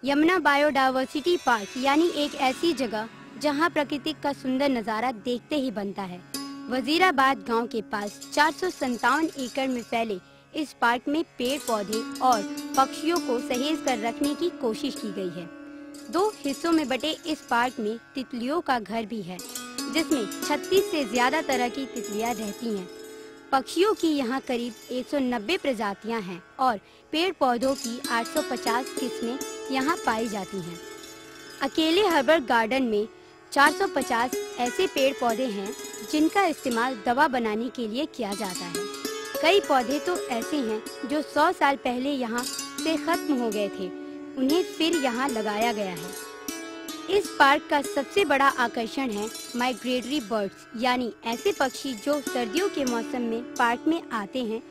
Yamuna biodiversity park यानी एक ऐसी जगह जहां प्रकृति का सुंदर नज़ारा देखते ही बनता है। वजीराबाद गांव के पास 457 एकड़ में फैले इस पार्क में पेड़ पौधे और पक्षियों को सहेज कर रखने की कोशिश की गई है। 2 हिस्सों में बटे इस पार्क में तितलियों का घर भी है, जिसमें 36 से ज्यादा तरह की तितलियां रहती हैं। पक्षियों की यहाँ करीब 190 प्रजातियां हैं और पेड़ पौधों की 850 किस्में यहाँ पाई जाती हैं। अकेले हर्बल गार्डन में 450 ऐसे पेड़ पौधे हैं जिनका इस्तेमाल दवा बनाने के लिए किया जाता है। कई पौधे तो ऐसे हैं जो 100 साल पहले यहाँ से खत्म हो गए थे, उन्हें फिर यहाँ लगाया गया है। इस पार्क का सबसे बड़ा आकर्षण है माइग्रेटरी बर्ड्स, यानी ऐसे पक्षी जो सर्दियों के मौसम में पार्क में आते हैं।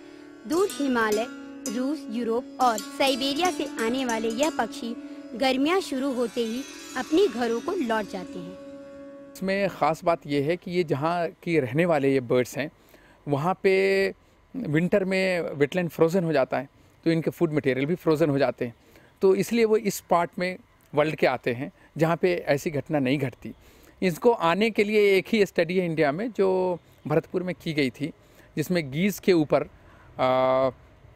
दूर हिमालय, रूस, यूरोप और साइबेरिया से आने वाले यह पक्षी गर्मियां शुरू होते ही अपने घरों को लौट जाते हैं। इसमें ख़ास बात यह है कि ये जहाँ की रहने वाले ये बर्ड्स हैं, वहाँ पे विंटर में वेटलैंड फ्रोज़न हो जाता है, तो इनके फूड मटेरियल भी फ्रोज़न हो जाते हैं। तो इसलिए वो इस पार्ट में वर्ल्ड के आते हैं जहाँ पे ऐसी घटना नहीं घटती। इसको आने के लिए एक ही स्टडी है इंडिया में जो भरतपुर में की गई थी, जिसमें गीज़ के ऊपर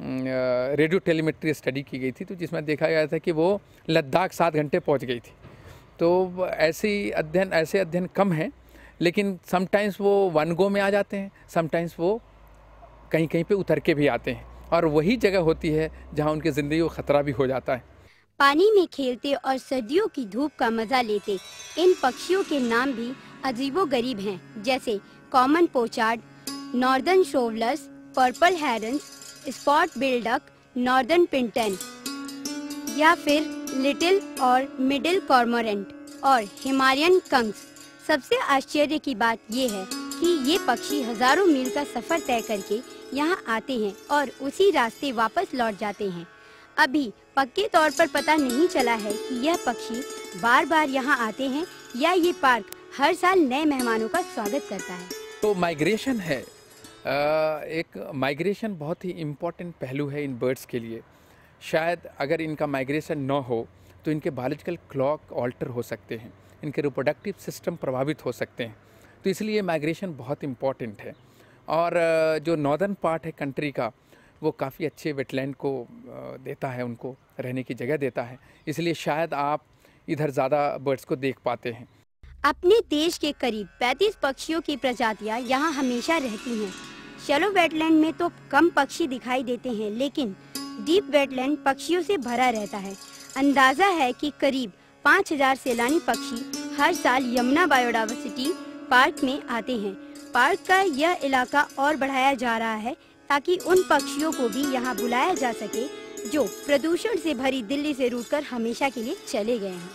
रेडियो टेलीमेट्री स्टडी की गई थी, तो जिसमें देखा गया था कि वो लद्दाख 7 घंटे पहुँच गई थी। तो ऐसे अध्ययन कम हैं, लेकिन समटाइम्स वो वन गो में आ जाते हैं, समटाइम्स वो कहीं कहीं पे उतर के भी आते हैं, और वही जगह होती है जहाँ उनकी ज़िंदगी को ख़तरा भी हो जाता है। पानी में खेलते और सर्दियों की धूप का मजा लेते इन पक्षियों के नाम भी अजीबोगरीब हैं, जैसे common pochard, northern shovelers, purple herons, spot bill duck, northern pintail, या फिर लिटिल और मिडिल कॉर्मोरेंट और हिमालयन कंक्स। सबसे आश्चर्य की बात ये है कि ये पक्षी हजारों मील का सफर तय करके यहाँ आते हैं और उसी रास्ते वापस लौट जाते हैं। अभी पक्के तौर पर पता नहीं चला है कि यह पक्षी बार बार यहाँ आते हैं या ये पार्क हर साल नए मेहमानों का स्वागत करता है। तो माइग्रेशन है, एक माइग्रेशन बहुत ही इम्पोर्टेंट पहलू है इन बर्ड्स के लिए। शायद अगर इनका माइग्रेशन न हो तो इनके बायोलॉजिकल क्लॉक ऑल्टर हो सकते हैं, इनके रिप्रोडक्टिव सिस्टम प्रभावित हो सकते हैं। तो इसलिए माइग्रेशन बहुत इम्पॉर्टेंट है। और जो नॉर्दर्न पार्ट है कंट्री का, वो काफ़ी अच्छे वेटलैंड को देता है, उनको रहने की जगह देता है, इसलिए शायद आप इधर ज़्यादा बर्ड्स को देख पाते हैं। अपने देश के करीब 35 पक्षियों की प्रजातियां यहाँ हमेशा रहती हैं। शैलो वेटलैंड में तो कम पक्षी दिखाई देते हैं, लेकिन डीप वेटलैंड पक्षियों से भरा रहता है। अंदाजा है कि करीब 5000 सैलानी पक्षी हर साल यमुना बायोडायवर्सिटी पार्क में आते हैं। पार्क का यह इलाका और बढ़ाया जा रहा है ताकि उन पक्षियों को भी यहाँ बुलाया जा सके जो प्रदूषण से भरी दिल्ली से रूठकर हमेशा के लिए चले गए हैं।